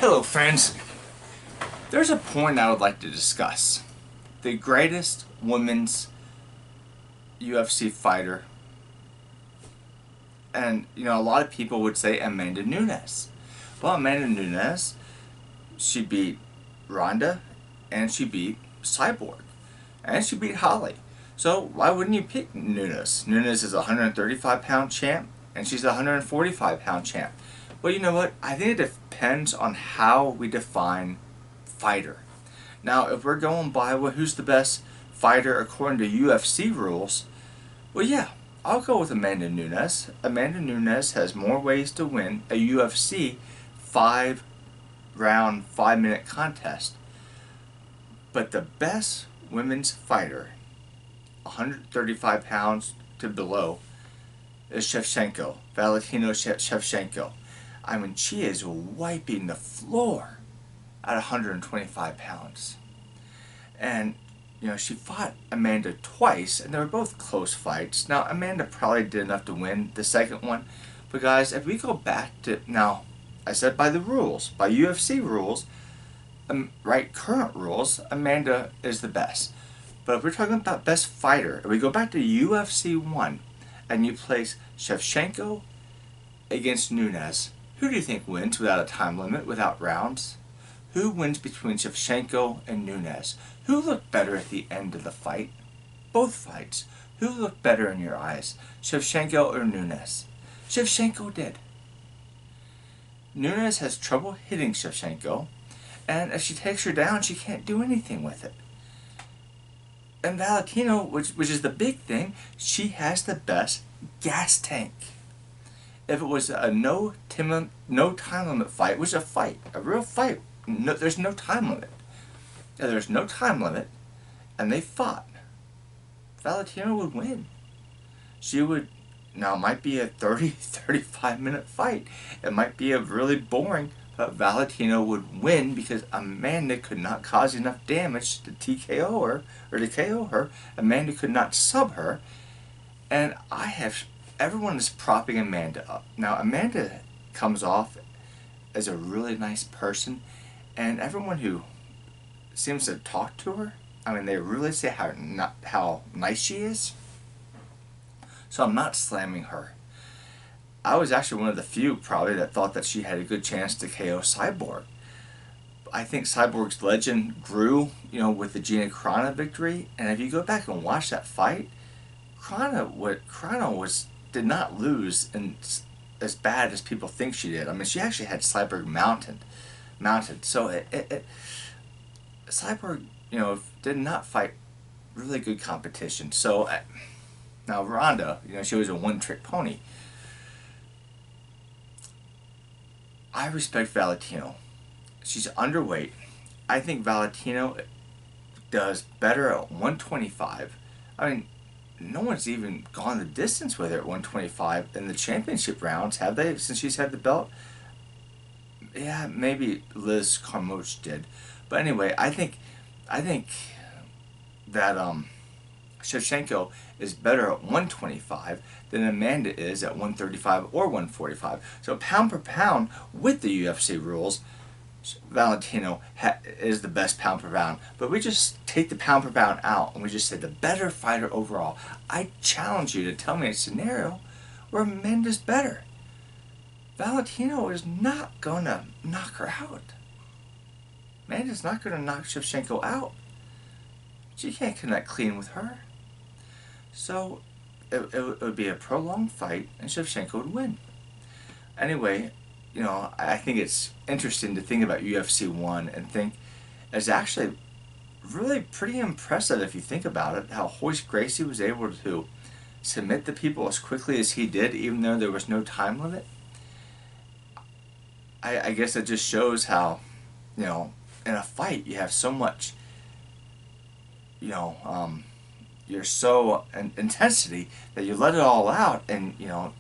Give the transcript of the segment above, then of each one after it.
Hello friends, there's a point I would like to discuss. The greatest women's UFC fighter, and a lot of people would say Amanda Nunez. Well, Amanda Nunez, she beat Ronda, and she beat Cyborg, and she beat Holly. So why wouldn't you pick Nunez? Nunez is a 135-pound champ, and she's a 145-pound champ. Well, you know what? I think it depends on how we define fighter. Now, if we're going by who's the best fighter according to UFC rules, well, yeah, I'll go with Amanda Nunez. Amanda Nunez has more ways to win a UFC 5-round, 5-minute contest. But the best women's fighter, 135 pounds to below, is Shevchenko, Valentina Shevchencko. I mean, she is wiping the floor at 125 pounds. And, she fought Amanda twice, and they were both close fights. Now, Amanda probably did enough to win the second one. But, guys, if we go back to, now, I said by the rules, by UFC rules, current rules, Amanda is the best. But if we're talking about best fighter, if we go back to UFC 1, and you place Shevchenko against Nunez, who do you think wins without a time limit, without rounds? Who wins between Shevchenko and Nunez? Who looked better at the end of the fight? Both fights. Who looked better in your eyes? Shevchenko or Nunez? Shevchenko did. Nunez has trouble hitting Shevchenko, and if she takes her down, she can't do anything with it. And Valentina, which is the big thing, she has the best gas tank. If it was a no time limit fight, which is a fight, a real fight, there's no time limit. If there's no time limit, and they fought, Valentina would win. She would, now it might be a 35 minute fight. It might be a really boring, but Valentina would win because Amanda could not cause enough damage to TKO her, or to KO her. Amanda could not sub her. And everyone is propping Amanda up. Now, Amanda comes off as a really nice person, and everyone who seems to talk to her, I mean, they really say how nice she is. So I'm not slamming her. I was actually one of the few, probably, that thought that she had a good chance to KO Cyborg. I think Cyborg's legend grew, with the Gina Carano victory, and if you go back and watch that fight, Carano did not lose as bad as people think she did. I mean, she actually had Cyborg mounted. So Cyborg, did not fight really good competition. So now Ronda, she was a one-trick pony. I respect Valentina. She's underweight. I think Valentina does better at 125. I mean, no one's even gone the distance with her at 125 in the championship rounds, have they, since she's had the belt? Yeah, maybe Liz Carmouche did. But anyway, I think that Shevchenko is better at 125 than Amanda is at 135 or 145. So pound per pound, with the UFC rules, Valentina is the best pound per pound. But we just take the pound per pound out and we just say the better fighter overall. I challenge you to tell me a scenario where Amanda's better. Valentina is not going to knock her out. Amanda's not going to knock Shevchenko out. She can't connect clean with her. So it would be a prolonged fight and Shevchenko would win. Anyway, I think it's interesting to think about UFC 1 and think it's actually really pretty impressive if you think about it, how Royce Gracie was able to submit the people as quickly as he did, even though there was no time limit. I guess it just shows how, in a fight you have so much, you're so intensity that you let it all out, and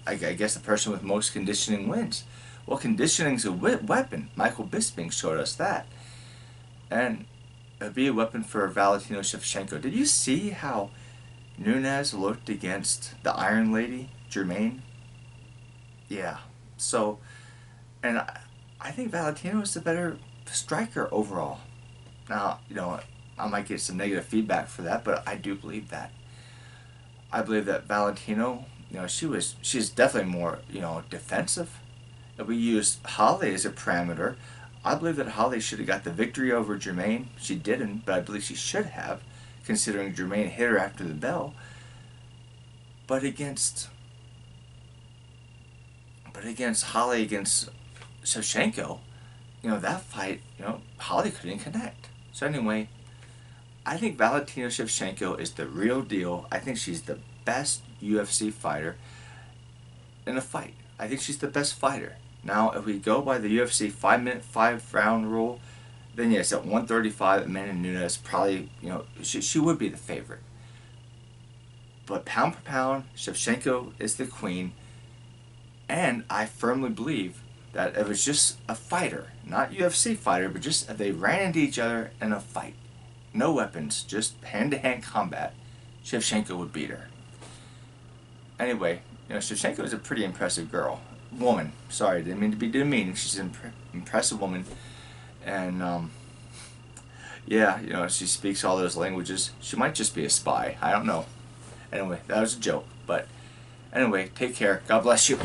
I guess the person with most conditioning wins. Well, conditioning's a weapon. Michael Bisping showed us that, and it'd be a weapon for Valentina Shevchenko. Did you see how Nunez looked against the Iron Lady, Germaine? Yeah. So, and I think Valentina is the better striker overall. Now, I might get some negative feedback for that, but I do believe that. I believe that Valentino, she's definitely more, defensive. If we use Holly as a parameter, I believe that Holly should have got the victory over Jermaine. She didn't, but I believe she should have, considering Jermaine hit her after the bell. But against Holly against Shevchenko, that fight, Holly couldn't connect. So anyway, I think Valentina Shevchenko is the real deal. I think she's the best UFC fighter in a fight. I think she's the best fighter. Now, if we go by the UFC 5-minute, 5-round rule, then yes, at 135, Amanda Nunez probably, she would be the favorite. But pound per pound, Shevchenko is the queen. And I firmly believe that if it's just a fighter, not UFC fighter, but just if they ran into each other in a fight, no weapons, just hand-to-hand combat, Shevchenko would beat her. Anyway, Shevchenko is a pretty impressive woman. Sorry, didn't mean to be demeaning. She's an impressive woman, and yeah, she speaks all those languages. She might just be a spy. I don't know. Anyway, that was a joke. But anyway, take care. God bless you.